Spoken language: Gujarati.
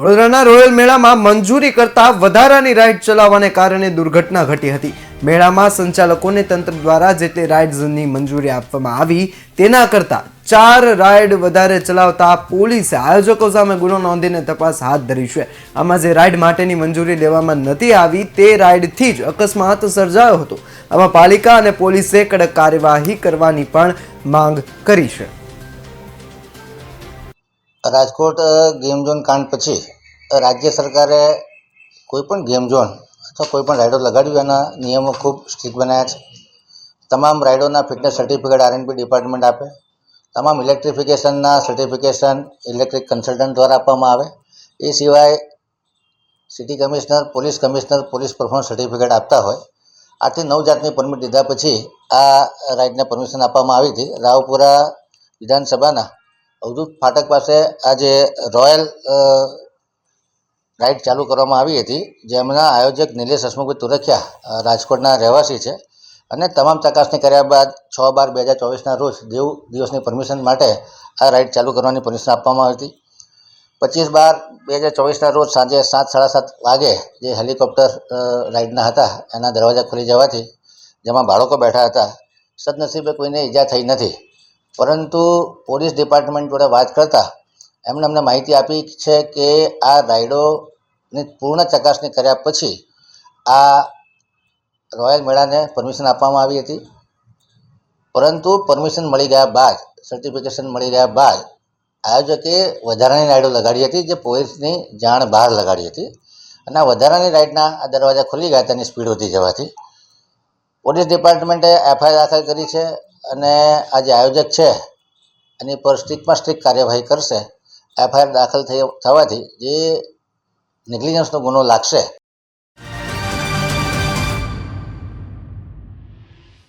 વડોદરાના રોયલ મેળામાં મંજૂરી કરતા વધારાની રાઇડ ચલાવવાને કારણે દુર્ઘટના ઘટી હતી। મેળામાં સંચાલકોને તંત્ર દ્વારા જેટલી રાઇડ્સની મંજૂરી આપવામાં આવી તેના કરતાં 4 રાઇડ વધારે ચલાવતા પોલીસે આયોજકો સામે ગુનો નોંધીને તપાસ હાથ ધરી છે। આમાં જે રાઇડ માટેની મંજૂરી લેવામાં નથી આવી તે રાઇડથી જ અકસ્માત સર્જાયો હતો। આમાં પાલિકા અને પોલીસે કડક કાર્યવાહી કરવાની પણ માંગ કરી છે। રાજકોટ ગેમ ઝોન કાંડ પછી રાજ્ય સરકારે કોઈપણ ગેમ ઝોન અથવા કોઈપણ રાઇડો લગાડ્યું એના નિયમો ખૂબ સ્ટ્રિક્ટ બનાવ્યા છે। તમામ રાઇડોના ફિટનેસ સર્ટિફિકેટ આરએનબી ડિપાર્ટમેન્ટ આપે, તમામ ઇલેક્ટ્રિફિકેશનના સર્ટિફિકેશન ઇલેક્ટ્રિક કન્સલ્ટન્ટ દ્વારા આપવામાં આવે। એ સિવાય city commissioner, police performance certificate આપતા હોય। આથી 9 જાતની પરમિટ લીધા પછી આ રાઇડને પરમિશન આપવામાં આવી હતી। રાવપુરા વિધાનસભાના અવધૂત ફાટક પાસે આજે રોયલ રાઇડ ચાલુ કરવામાં આવી હતી, જેમના આયોજક નિલેશ હસમુખભાઈ તુરખિયા રાજકોટના રહેવાસી છે અને તમામ ચકાસણી કર્યા બાદ 6/12/2024ના રોજ દેવ દિવસની પરમિશન માટે આ રાઇડ ચાલુ કરવાની પરમિશન આપવામાં આવી હતી। 25/12/2024ના રોજ સાંજે 7:30 વાગે જે હેલિકોપ્ટર રાઇડના હતા એના દરવાજા ખુલી જવાથી જેમાં બાળકો બેઠા હતા, સદનસીબે કોઈને ઈજા થઈ નથી। પરંતુ પોલીસ ડિપાર્ટમેન્ટ જોડે વાત કરતાં એમણે અમને માહિતી આપી છે કે આ રાઇડોની પૂર્ણ ચકાસણી કર્યા પછી આ રોયલ મેળાને પરમિશન આપવામાં આવી હતી। પરંતુ પરમિશન મળી ગયા બાદ, સર્ટિફિકેશન મળી ગયા બાદ આયોજકે વધારાની રાઇડો લગાડી હતી, જે પોલીસની જાણ બહાર લગાડી હતી અને આ વધારાની રાઇડના આ દરવાજા ખુલી ગયા તેની સ્પીડ વધી જવાથી પોલીસ ડિપાર્ટમેન્ટે એફઆઈઆર દાખલ કરી છે અને આ જે આયોજક છે એની પર સ્ટ્રિક્ટમાં સ્ટ્રિક્ટ કાર્યવાહી કરશે। એફઆઈઆર દાખલ થવાથી જે નેગ્લિજન્સનો ગુનો લાગશે